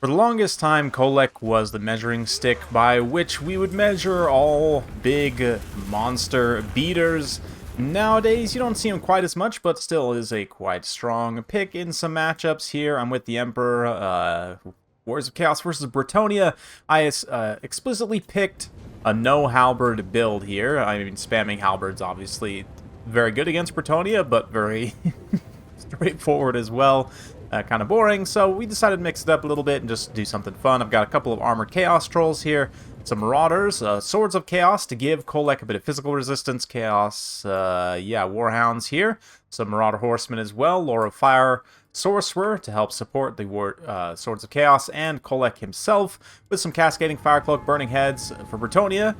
For the longest time, KHOLEK was the measuring stick by which we would measure all big monster beaters. Nowadays, you don't see him quite as much, but still is a quite strong pick in some matchups here. I'm with the Emperor, Wars of Chaos versus Bretonnia. I explicitly picked a no halberd build here. I mean, spamming halberds obviously very good against Bretonnia, but very straightforward as well. Kind of boring, so we decided to mix it up a little bit and just do something fun. I've got a couple of armored chaos trolls here, some marauders, swords of chaos to give KHOLEK a bit of physical resistance, chaos, warhounds here, some marauder horsemen as well, lore of fire, sorcerer to help support the swords of chaos, and KHOLEK himself with some cascading fire cloak, burning heads for Bretonnia,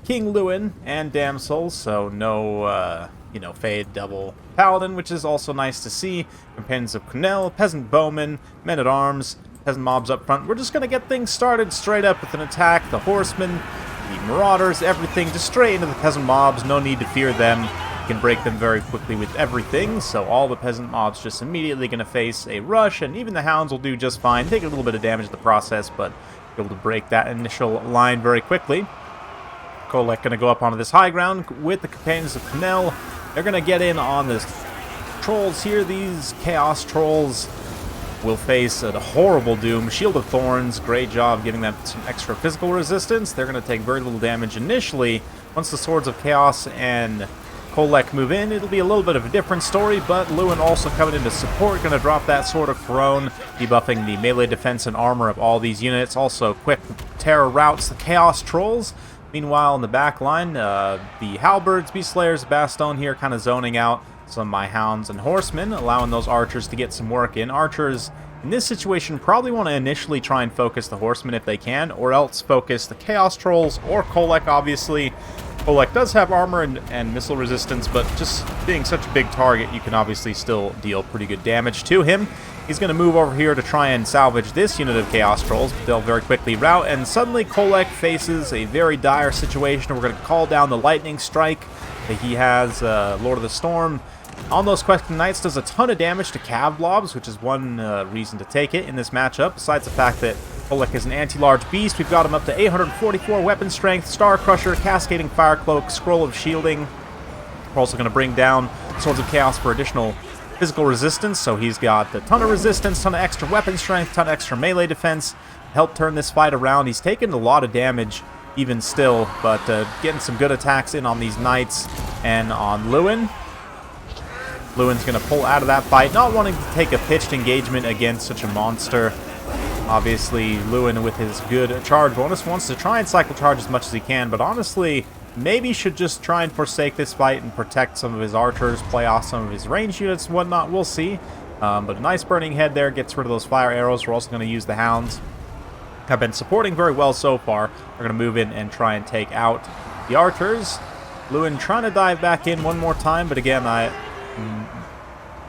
King Lewin, and damsels, so no Fade double paladin, which is also nice to see. Companions of KHOLEK, peasant bowmen, men-at-arms, peasant mobs up front. We're just going to get things started straight up with an attack. The horsemen, the marauders, everything just straight into the peasant mobs. No need to fear them. You can break them very quickly with everything, so all the peasant mobs just immediately going to face a rush, and even the hounds will do just fine. Take a little bit of damage in the process, but be able to break that initial line very quickly. KHOLEK going to go up onto this high ground with the companions of KHOLEK. They're going to get in on the trolls here. These chaos trolls will face a horrible doom. Shield of Thorns, great job giving them some extra physical resistance. They're going to take very little damage initially. Once the Swords of Chaos and KHOLEK move in, it'll be a little bit of a different story, but Lewin also coming into support, going to drop that Sword of Corone, debuffing the melee defense and armor of all these units. Also, quick terror routes the chaos trolls. Meanwhile, in the back line, the halberds, beast slayers, baston here kind of zoning out some of my hounds and horsemen, allowing those archers to get some work in. Archers, in this situation, probably want to initially try and focus the horsemen if they can, or else focus the chaos trolls or KHOLEK, obviously. KHOLEK does have armor and missile resistance, but just being such a big target, you can obviously still deal pretty good damage to him. He's going to move over here to try and salvage this unit of Chaos Trolls, but they'll very quickly rout, and suddenly KHOLEK faces a very dire situation. We're going to call down the Lightning Strike that he has, Lord of the Storm. On those Questing Knights does a ton of damage to Cav Blobs, which is one reason to take it in this matchup, besides the fact that KHOLEK is an anti-large beast. We've got him up to 844 weapon strength, Star Crusher, Cascading Fire Cloak, Scroll of Shielding. We're also going to bring down Swords of Chaos for additional physical resistance, so he's got a ton of resistance, ton of extra weapon strength, ton of extra melee defense. Help turn this fight around. He's taken a lot of damage even still, but getting some good attacks in on these knights and on Lewin. Lewin's going to pull out of that fight, not wanting to take a pitched engagement against such a monster. Obviously, Lewin, with his good charge bonus, wants to try and cycle charge as much as he can, but honestly, maybe should just try and forsake this fight and protect some of his archers, play off some of his range units and whatnot. We'll see. But a nice burning head there, gets rid of those fire arrows. We're also going to use the hounds. Have been supporting very well so far. We're going to move in and try and take out the archers. Lewin trying to dive back in one more time, but again, I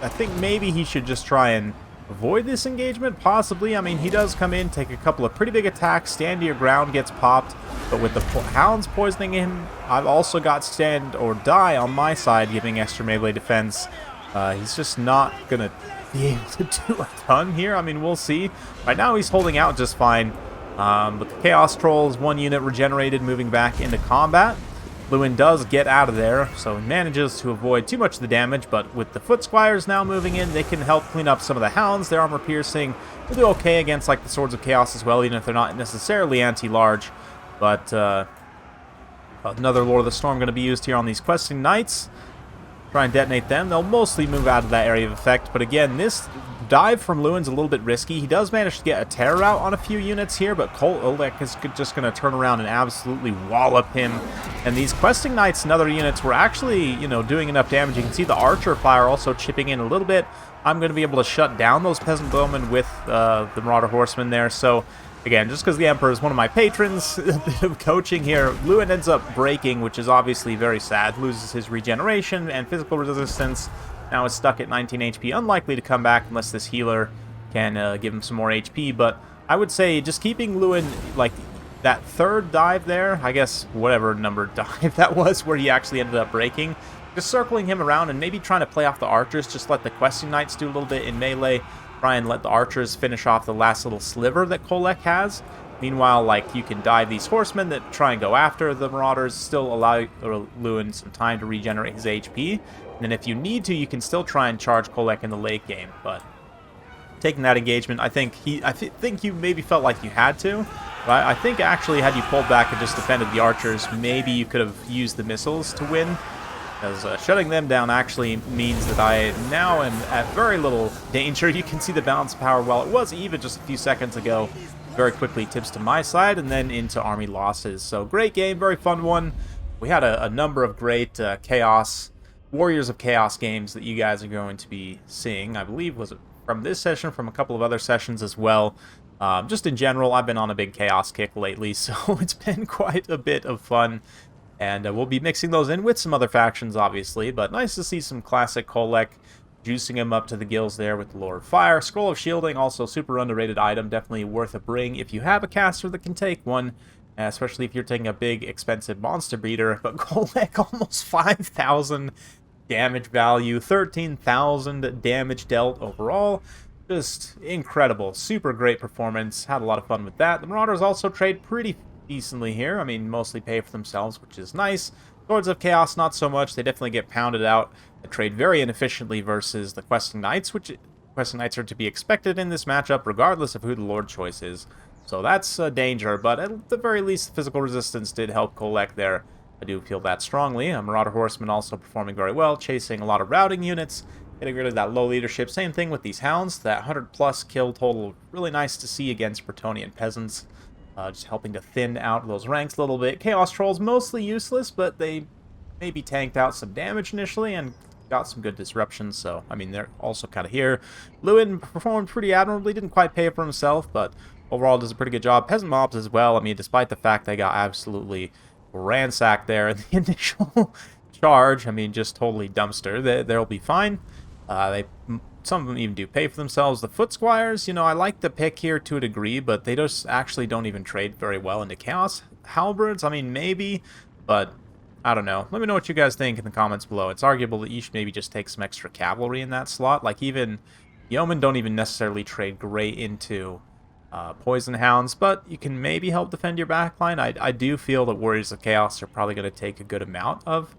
think maybe he should just try and avoid this engagement, possibly. I mean, he does come in, take a couple of pretty big attacks, stand to your ground, gets popped, but with the hounds poisoning him, I've also got stand or die on my side, giving extra melee defense. He's just not going to be able to do a ton here. I mean, we'll see. Right now, he's holding out just fine, but the Chaos Trolls, one unit regenerated, moving back into combat. Lewin does get out of there, so he manages to avoid too much of the damage, but with the Foot Squires now moving in, they can help clean up some of the hounds. Their armor piercing will do okay against like the Swords of Chaos as well, even if they're not necessarily anti-large. But another Lord of the Storm going to be used here on these Questing Knights. Try and detonate them. They'll mostly move out of that area of effect, but again, this dive from Lewin's a little bit risky. He does manage to get a terror out on a few units here, but KHOLEK is just going to turn around and absolutely wallop him. And these Questing Knights and other units were actually, doing enough damage. You can see the Archer Fire also chipping in a little bit. I'm going to be able to shut down those Peasant Bowmen with the Marauder Horsemen there. So, again, just because the Emperor is one of my patrons, a bit of coaching here, Lewin ends up breaking, which is obviously very sad. Loses his regeneration and physical resistance. Now is stuck at 19 HP. Unlikely to come back unless this healer can give him some more HP. But I would say just keeping Lewin, like, that third dive there, I guess whatever number dive that was, where he actually ended up breaking, just circling him around and maybe trying to play off the archers, just let the Questing Knights do a little bit in melee. try and let the archers finish off the last little sliver that KHOLEK has. Meanwhile, like, you can dive these horsemen that try and go after the marauders, still allow Lewin some time to regenerate his HP. And then if you need to, you can still try and charge KHOLEK in the late game. But taking that engagement, I think you maybe felt like you had to. But I think actually, had you pulled back and just defended the archers, maybe you could have used the missiles to win. Because shutting them down actually means that I now am at very little danger. You can see the balance of power, while it was even just a few seconds ago, very quickly tips to my side and then into army losses. So great game, very fun one. We had a number of great Chaos, Warriors of Chaos games that you guys are going to be seeing. I believe was it from this session, from a couple of other sessions as well. Just in general, I've been on a big Chaos kick lately, so it's been quite a bit of fun. And we'll be mixing those in with some other factions, obviously. But nice to see some classic KHOLEK, juicing him up to the gills there with the Lord of Fire. Scroll of Shielding, also super underrated item. Definitely worth a bring if you have a caster that can take one. Especially if you're taking a big, expensive monster beater. But KHOLEK, almost 5,000 damage value. 13,000 damage dealt overall. Just incredible. Super great performance. Had a lot of fun with that. The Marauders also trade pretty decently here. I mean, mostly pay for themselves, which is nice. Swords of Chaos, not so much. They definitely get pounded out. They trade very inefficiently versus the Questing Knights, which Questing Knights are to be expected in this matchup, regardless of who the Lord choice is. So that's a danger, but at the very least, the physical resistance did help KHOLEK there. I do feel that strongly. A Marauder Horseman also performing very well, chasing a lot of routing units, getting rid of that low leadership. Same thing with these Hounds. That 100-plus kill total, really nice to see against Bretonnian peasants. Just helping to thin out those ranks a little bit. Chaos Trolls mostly useless, but they maybe tanked out some damage initially and got some good disruptions, so, I mean, they're also kind of here. Lewin performed pretty admirably, didn't quite pay for himself, but overall does a pretty good job. Peasant Mobs as well, I mean, despite the fact they got absolutely ransacked there in the initial charge, I mean, just totally dumpster. They'll be fine. Some of them even do pay for themselves. The Foot Squires, you know, I like the pick here to a degree, but they just actually don't even trade very well into Chaos Halberds. I mean, maybe, but I don't know. Let me know what you guys think in the comments below. It's arguable that you should maybe just take some extra cavalry in that slot. Like, even Yeomen don't even necessarily trade great into Poison Hounds, but you can maybe help defend your backline. I do feel that Warriors of Chaos are probably going to take a good amount of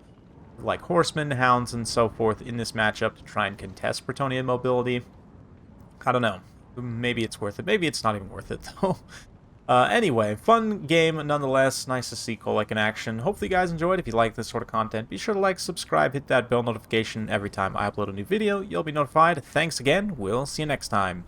like horsemen, hounds, and so forth in this matchup to try and contest Bretonnian mobility. I don't know. Maybe it's worth it. Maybe it's not even worth it, though. Anyway, fun game nonetheless. Nice to see KHOLEK in action. Hopefully you guys enjoyed. If you like this sort of content, be sure to like, subscribe, hit that bell notification. Every time I upload a new video, you'll be notified. Thanks again. We'll see you next time.